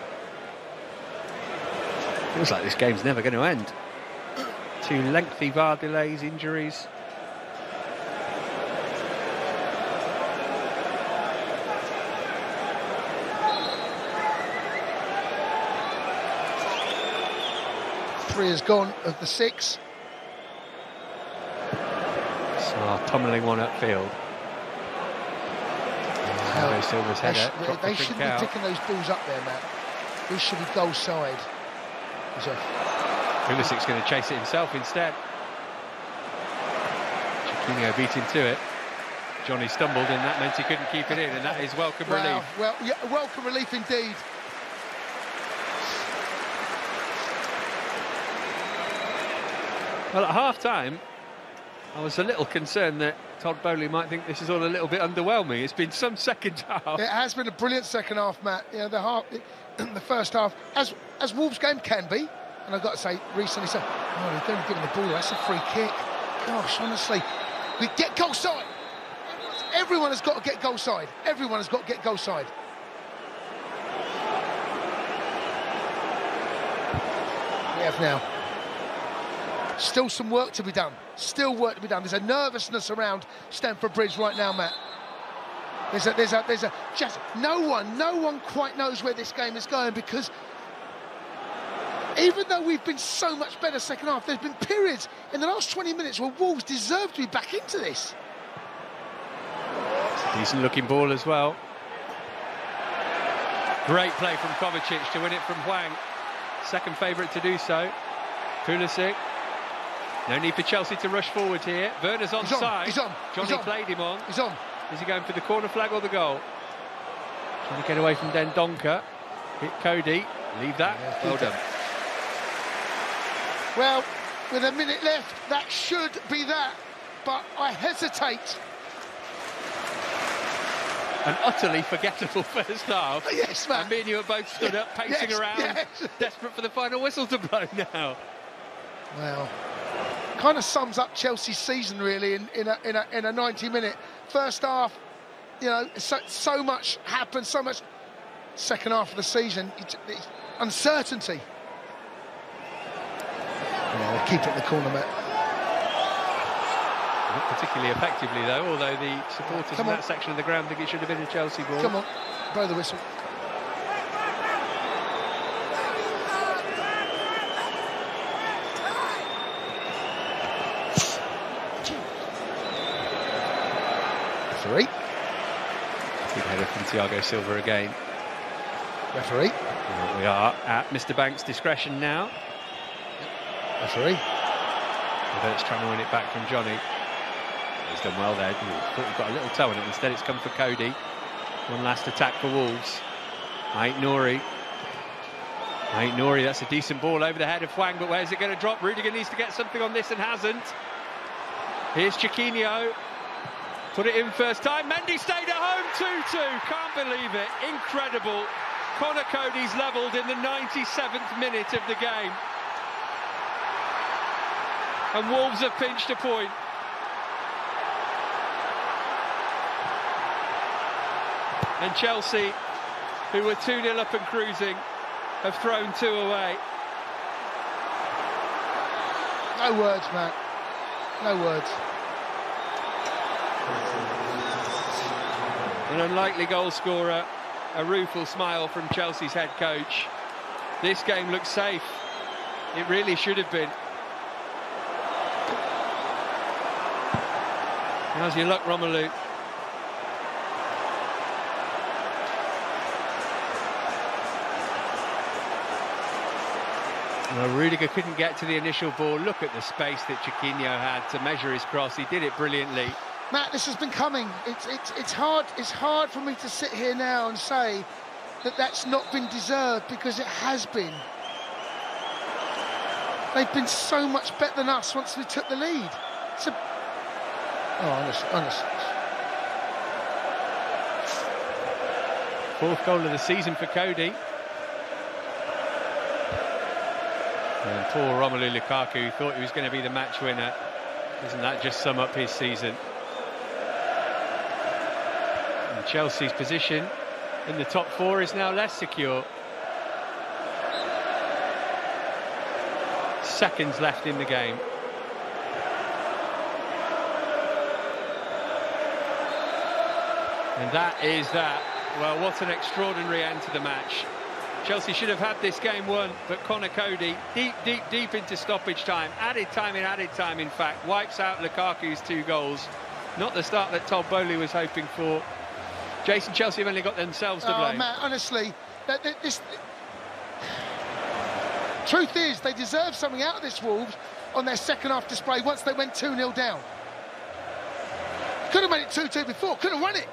[SPEAKER 1] Feels like this game's never going to end. 2 lengthy VAR delays, injuries.
[SPEAKER 2] Three has gone of the 6.
[SPEAKER 1] So pummeling one upfield. Silva's header.
[SPEAKER 2] They shouldn't be picking those balls up there, Matt. These should be goal side.
[SPEAKER 1] Pulisic's going to chase it himself instead. Chiquinho beat him to it. Johnny stumbled and that meant he couldn't keep it in, and that is welcome relief.
[SPEAKER 2] Well, yeah, welcome relief indeed.
[SPEAKER 1] Well, at half-time, I was a little concerned that Todd Bowley might think this is all a little bit underwhelming. It's been some second half. It
[SPEAKER 2] has been a brilliant second half, Matt. You know, the first half, as Wolves' game can be, and I've got to say, recently said, oh, they're only giving the ball, that's a free kick. Gosh, honestly, we get goal side. Everyone has got to get goal side. Everyone has got to get goal side. We have now. Still some work to be done. Still work to be done. There's a nervousness around Stamford Bridge right now, Matt. There's a just no one quite knows where this game is going, because even though we've been so much better second half, there's been periods in the last 20 minutes where Wolves deserve to be back into this.
[SPEAKER 1] Decent looking ball as well. Great play from Kovacic to win it from Hwang. Second favourite to do so. Pulisic. No need for Chelsea to rush forward here. Werner's onside.
[SPEAKER 2] He's on.
[SPEAKER 1] Johnny played him on.
[SPEAKER 2] He's on.
[SPEAKER 1] Is he going for the corner flag or the goal? Trying to get away from Dendoncker. Hit Cody. Leave that. Yeah, well done.
[SPEAKER 2] Well, with a minute left, that should be that. But I hesitate.
[SPEAKER 1] An utterly forgettable first half.
[SPEAKER 2] Yes, man.
[SPEAKER 1] And me and you are both stood up, pacing around, desperate for the final whistle to blow now.
[SPEAKER 2] Well, kind of sums up Chelsea's season really in a 90-minute first half. You know, so much happened, so much. Second half of the season, it's uncertainty. Yeah, we'll keep it in the corner, Matt.
[SPEAKER 1] Not particularly effectively though, although the supporters in that section of the ground think it should have been a Chelsea ball.
[SPEAKER 2] Come on, blow the whistle. Referee.
[SPEAKER 1] Big header from Thiago Silva again.
[SPEAKER 2] Referee.
[SPEAKER 1] Here we are at Mr. Banks' discretion now.
[SPEAKER 2] Referee.
[SPEAKER 1] Robert's trying to win it back from Johnny. He's done well there. Thought he got a little toe in it. Instead, it's come for Cody. One last attack for Wolves. Ain't Nouri. That's a decent ball over the head of Hwang, but where's it going to drop? Rudiger needs to get something on this and hasn't. Here's Chiquinho. Put it in first time. Mendy stayed at home. 2-2. Can't believe it. Incredible. Connor Cody's levelled in the 97th minute of the game. And Wolves have pinched a point. And Chelsea, who were 2-0 up and cruising, have thrown 2 away.
[SPEAKER 2] No words, Matt. No words.
[SPEAKER 1] An unlikely goal scorer, a rueful smile from Chelsea's head coach. This game looks safe. It really should have been. How's your luck, Romelu? Well, Rudiger couldn't get to the initial ball. Look at the space that Chiquinho had to measure his cross. He did it brilliantly.
[SPEAKER 2] Matt, this has been coming. It's hard for me to sit here now and say that that's not been deserved, because it has been. They've been so much better than us once we took the lead. Honestly.
[SPEAKER 1] Fourth goal of the season for Cody. And poor Romelu Lukaku thought he was going to be the match winner. Doesn't that just sum up his season? And Chelsea's position in the top 4 is now less secure. seconds left in the game. And that is that. Well, what an extraordinary end to the match. Chelsea should have had this game won, but Conor Coady, deep into stoppage time, added time in fact, wipes out Lukaku's 2 goals. Not the start that Todd Bowley was hoping for. Jason, Chelsea have only got themselves to blame.
[SPEAKER 2] Matt, honestly, truth is, they deserve something out of this Wolves on their second half display once they went 2-0 down. Could have made it 2-2 before, could have won it.